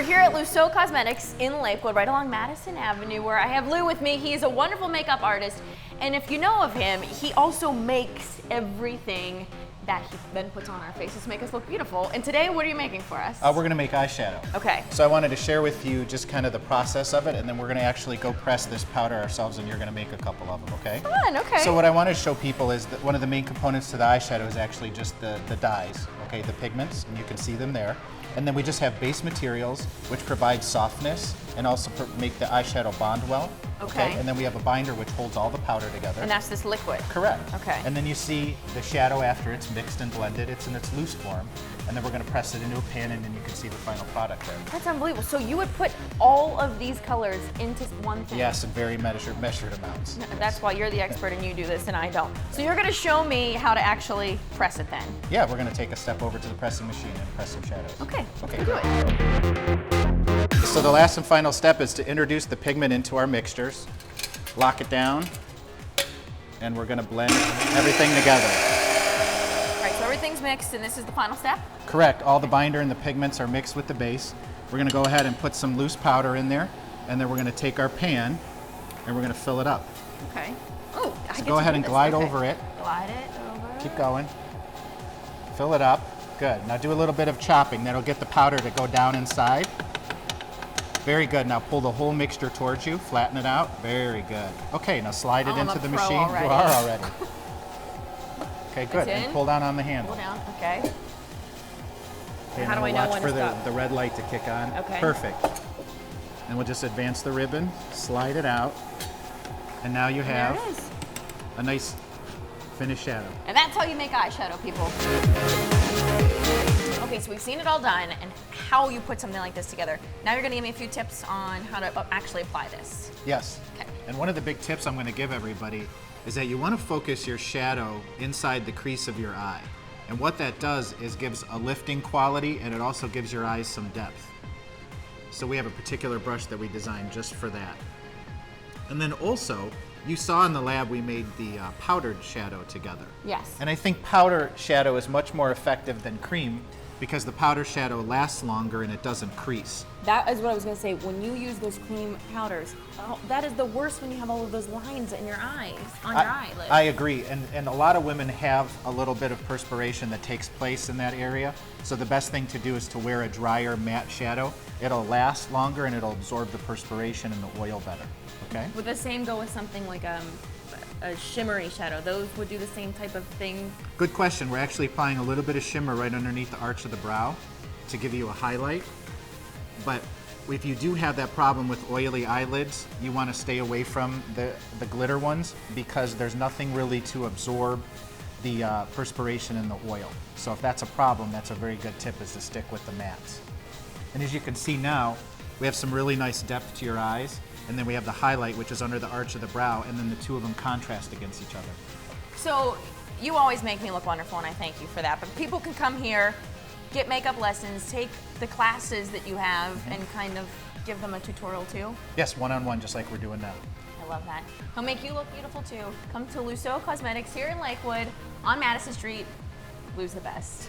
here at Lusso Cosmetics in Lakewood, right along Madison Avenue, where I have Lou with me. He is a wonderful makeup artist, and if you know of him, he also makes everything that he then puts on our faces to make us look beautiful. And today, what are you making for us? We're gonna make eyeshadow. Okay. So I wanted to share with you just kind of the process of it, and then we're gonna actually go press this powder ourselves, and you're gonna make a couple of them, okay? Fun, okay. So what I want to show people is that one of the main components to the eyeshadow is actually just the dyes, okay, the pigments, and you can see them there. And then we just have base materials, which provide softness and also make the eyeshadow bond well. Okay. And then we have a binder which holds all the powder together. And that's this liquid. Correct. Okay. And then you see the shadow after it's mixed and blended. It's in its loose form. And then we're going to press it into a pan, and then you can see the final product there. That's unbelievable. So you would put all of these colors into one thing? Yes, in very measured amounts. That's why you're the expert and you do this and I don't. So you're going to show me how to actually press it then? Yeah, we're going to take a step over to the pressing machine and press some shadows. Okay, Okay, do it. So the last and final step is to introduce the pigment into our mixtures, lock it down, and we're going to blend everything together. All right, so everything's mixed and this is the final step? Correct. All the binder and the pigments are mixed with the base. We're going to go ahead and put some loose powder in there, and then we're going to take our pan and we're going to fill it up. Okay. Oh, I So get go to ahead do and this. glide Okay. over it. Glide it over. Keep going. Fill it up. Good. Now do a little bit of chopping. That'll get the powder to go down inside. Very good. Now pull the whole mixture towards you. Flatten it out. Very good. Okay, now slide it into the machine. Already. You are already. Okay, good. It's in. And pull down on the handle. Pull down, okay. Okay, How and do I we'll know watch when for to stop? the red light to kick on. Okay. Perfect. And we'll just advance the ribbon, slide it out, and now you There have it is. a nice finished shadow. And that's how you make eyeshadow, people. Okay, so we've seen it all done and how you put something like this together. Now you're gonna give me a few tips on how to actually apply this. Yes. Okay. And one of the big tips I'm going to give everybody is that you want to focus your shadow inside the crease of your eye. And what that does is gives a lifting quality, and it also gives your eyes some depth. So we have a particular brush that we designed just for that. And then also, you saw in the lab we made the powdered shadow together. Yes. And I think powder shadow is much more effective than cream because the powder shadow lasts longer and it doesn't crease. That is what I was gonna say. When you use those cream powders, that is the worst when you have all of those lines in your eyes, on your eyelids. I agree, and a lot of women have a little bit of perspiration that takes place in that area. So the best thing to do is to wear a drier matte shadow. It'll last longer and it'll absorb the perspiration and the oil better, okay? Would the same go with something like a shimmery shadow? Those would do the same type of thing? Good question. We're actually applying a little bit of shimmer right underneath the arch of the brow to give you a highlight. But if you do have that problem with oily eyelids, you want to stay away from the glitter ones because there's nothing really to absorb the perspiration and the oil. So if that's a problem, that's a very good tip, is to stick with the mattes. And as you can see now, we have some really nice depth to your eyes, and then we have the highlight, which is under the arch of the brow, and then the two of them contrast against each other. So you always make me look wonderful, and I thank you for that. But people can come here, get makeup lessons, take the classes that you have, and kind of give them a tutorial too. Yes, one-on-one, just like we're doing now. I love that. He'll make you look beautiful too. Come to Lusso Cosmetics here in Lakewood on Madison Street. Lou's the best.